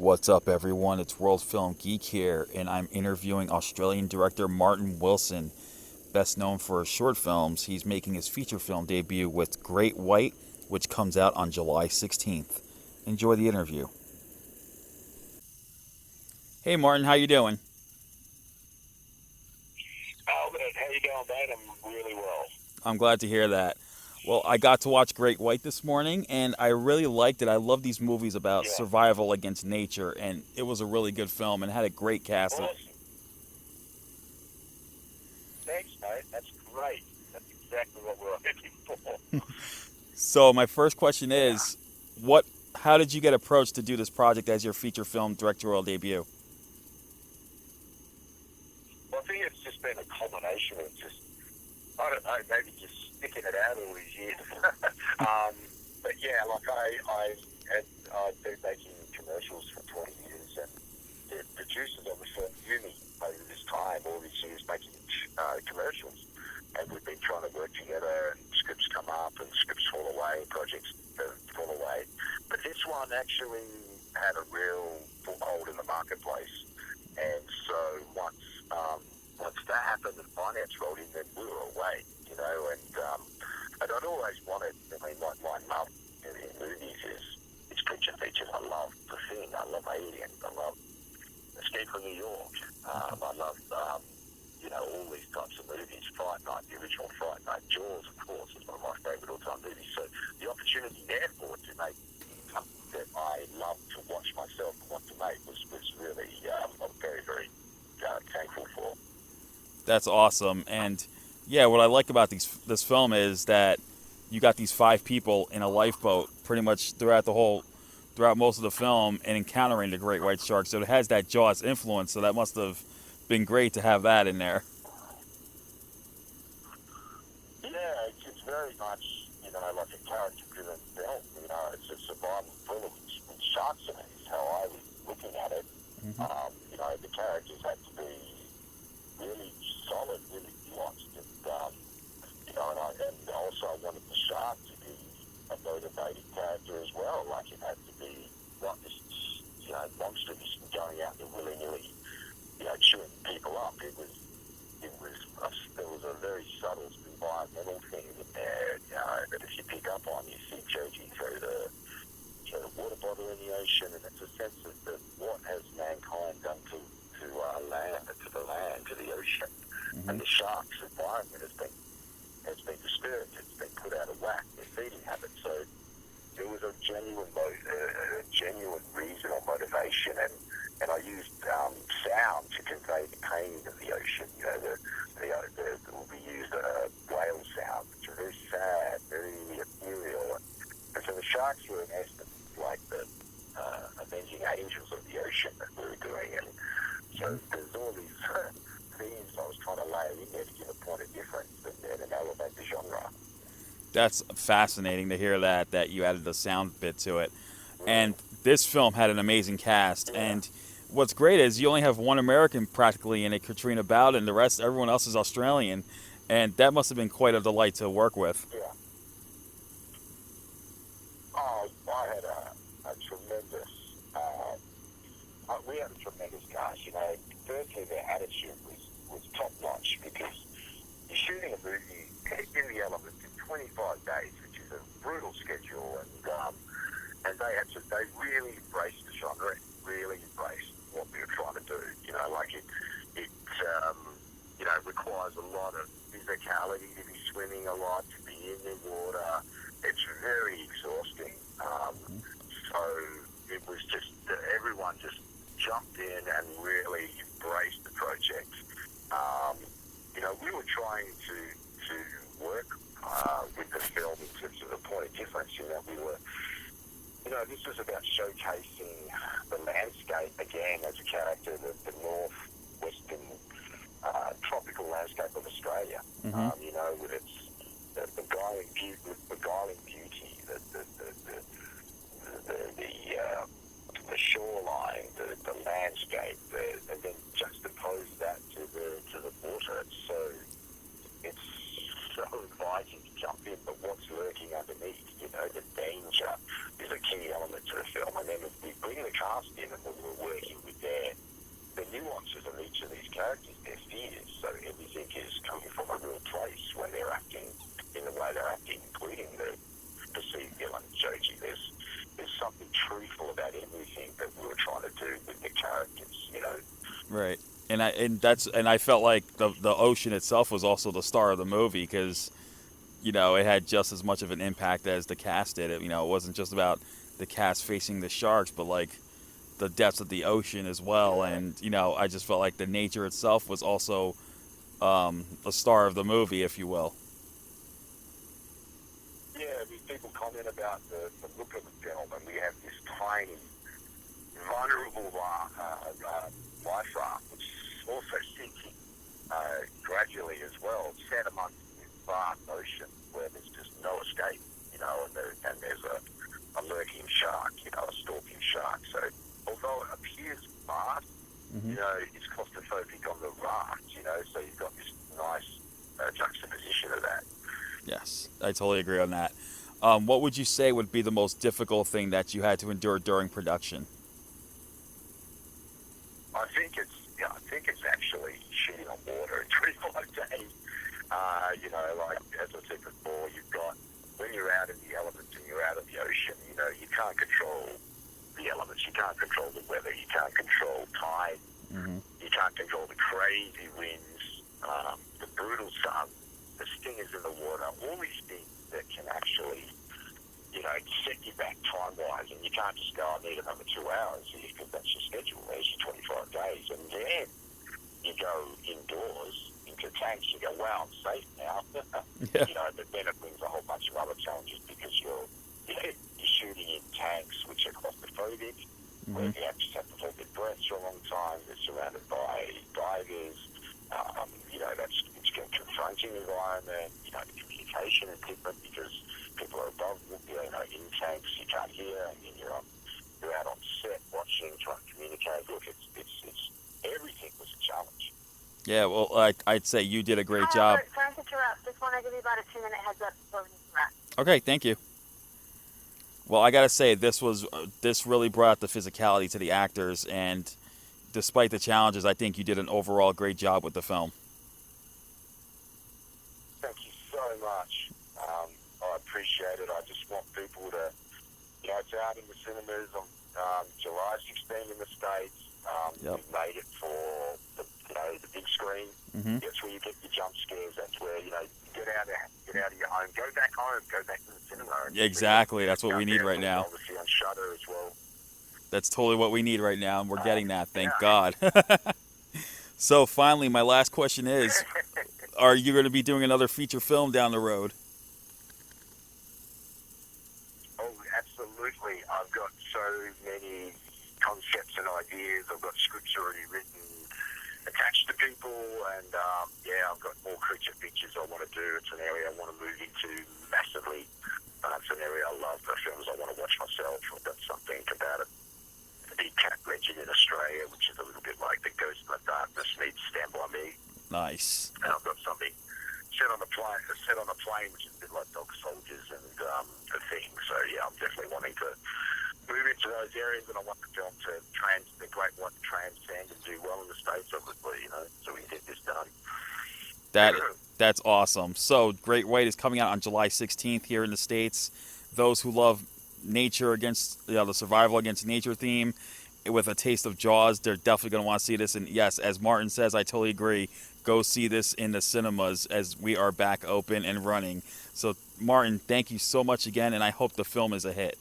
What's up, everyone? It's World Film Geek here, and I'm interviewing Australian director Martin Wilson. Best known for his short films, he's making his feature film debut with Great White, which comes out on July 16th. Enjoy the interview. Hey, Martin, how you doing? Albert, how you going, mate? I'm really well. I'm glad to hear that. Well, I got to watch Great White this morning, and I really liked it. I love these movies about Yeah, survival against nature, and it was a really good film and had a great cast. awesome. Thanks, mate. That's great. That's exactly what we're looking for. So my first question Yeah. is, what? How did you get approached to do this project as your feature film directorial debut? Well, I think it's just been a combination of just, I don't know, maybe just sticking it out all these years. But yeah, like I've been making commercials for 20 years, and the producers of the film knew me over this time, all these years making commercials. And we've been trying to work together, and scripts come up, and scripts fall away, projects fall away. But this one actually had a real foothold in the marketplace. And so once that happened and finance rolled in, then we were away, and I'd always wanted, my love in movies is creature features. I love The Thing, I love Alien, I love Escape from New York, I love, all these types of movies. Fright Night, the original Fright Night, Jaws, of course, is one of my favourite all-time movies. So the opportunity therefore to make something that I love to watch myself and want to make was really, I'm very, very thankful for. That's awesome. And yeah, what I like about this film is that you got these five people in a lifeboat pretty much throughout most of the film and encountering the great white shark. So it has that Jaws influence. So that must have been great to have that in there. Yeah, it's very much, like a character-driven film. It's a survival thriller with sharks in it, is how I was looking at it. Mm-hmm. The characters had to be really solid, really nuanced, and also I wanted the shark to be a motivated character as well. Like it had to be not this, monster just going out and willy-nilly, chewing people up. There was a very subtle environmental thing in there, that if you pick up on, you see Joji throw the water bottle in the ocean, and it's a sense of what has mankind done to the ocean, Mm-hmm. and the shark's environment has been disturbed. It's been put out of whack. Their feeding habits. So there was a genuine reason or motivation, and I used sound to convey the pain of the ocean. We used whale sound, which are very sad, very ethereal, and so the sharks were in essence like the avenging angels of the ocean that we were doing, and so there's all these themes I was trying to lay in there to give a point of difference and elevate the genre. That's fascinating to hear that you added the sound bit to it. And this film had an amazing cast. Yeah. And what's great is you only have one American practically in it, Katrina Bowden. Everyone else is Australian. And that must have been quite a delight to work with. Yeah. Oh, I had a tremendous, we had a tremendous cast. Firstly, their attitude was top notch because you're shooting a movie in the elements in 25 days, which is a brutal schedule, and they really embraced the genre, really embraced what we were trying to do. It requires a lot of physicality to be swimming a lot, to be in the water. It's very exhausting. So it was just everyone just jumped in and really embraced the project. We were trying to work with the film in terms of the point of difference. This was about showcasing the landscape again as a character, the northwestern tropical landscape of Australia. Mm-hmm. With its beguiling beauty, the shoreline, the landscape, and then juxtapose that to the water. It's so inviting to jump in, but what's lurking underneath, the danger is a key element to the film. And then we bring the cast in, and the and I felt like the ocean itself was also the star of the movie because it had just as much of an impact as the cast did. It wasn't just about the cast facing the sharks, but like the depths of the ocean as well. And I just felt like the nature itself was also the star of the movie, if you will. Yeah, people comment about the look of the film, and we have this tiny, vulnerable life raft, which is also sinking gradually as well, set amongst this vast ocean where there's just no escape, and there's a lurking shark, a stalking shark. So although it appears vast, it's claustrophobic on the raft, so you've got this nice juxtaposition of that. Yes, I totally agree on that. What would you say would be the most difficult thing that you had to endure during production? I think it's actually shooting on water in 25 days. Like as I said before, you've got when you're out in the elements and you're out in the ocean, you can't control the elements, you can't control the weather, you can't control tide, you can't control the crazy winds, the brutal sun, the stingers in the water, all these things that can actually, set you back time-wise, and you can't just go, I need another 2 hours, because that's your schedule, there's your 25 days, and then you go indoors into tanks, you go, wow, I'm safe now. Yeah. But then it brings a whole bunch of other challenges because you're shooting in tanks which are claustrophobic, where you just have to hold your breath for a long time, you're surrounded by divers, it's a confronting environment, the communication is different because people are above, in tanks, you can't hear, and then you're out on set watching, trying to communicate. Look, it's everything was a challenge. Yeah, well, I'd say you did a great Hi, job. Albert. Sorry to interrupt. Just want to give you about a 2-minute heads up before we interrupt. Okay, thank you. Well, I gotta say, this really brought out the physicality to the actors, and despite the challenges, I think you did an overall great job with the film. Thank you so much. I appreciate it. I just want people to, it's out in the cinemas on July 16 in the States. Yep. We've made it for the big screen. That's where you get your jump scares. That's where, get out of your home. Go back home. Go back to the cinema. Exactly. That's what we need right now. Obviously on Shudder as well. That's totally what we need right now, and we're getting that. Thank God. So finally, my last question is, are you going to be doing another feature film down the road? Oh, absolutely. I've got so many concepts and ideas. I've got scripts already written, attached to people, and I've got more creature features I want to do. It's an area I want to move into massively. It's an area I love. The films I want to watch myself. I've got something about it. The big cat legend in Australia, which is a little bit like The Ghost in the Darkness meets Stand By Me. Nice. And I've got something set on a plane, which is a bit like Dog Soldiers and a thing. So I'm definitely wanting to move into those areas, and I want the film to transcend and do well in the States, obviously, so we can get this done. That's awesome. So Great White is coming out on July 16th here in the States. Those who love nature against, the survival against nature theme with a taste of Jaws, they're definitely going to want to see this. And yes, as Martin says, I totally agree. Go see this in the cinemas as we are back open and running. So Martin, thank you so much again, and I hope the film is a hit.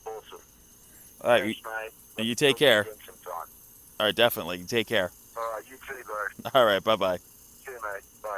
Awesome. All right, Thanks, mate. and you take care. Sometime. All right, definitely. Take care. All right, you too, bro. All right, bye-bye. See you, mate. Bye.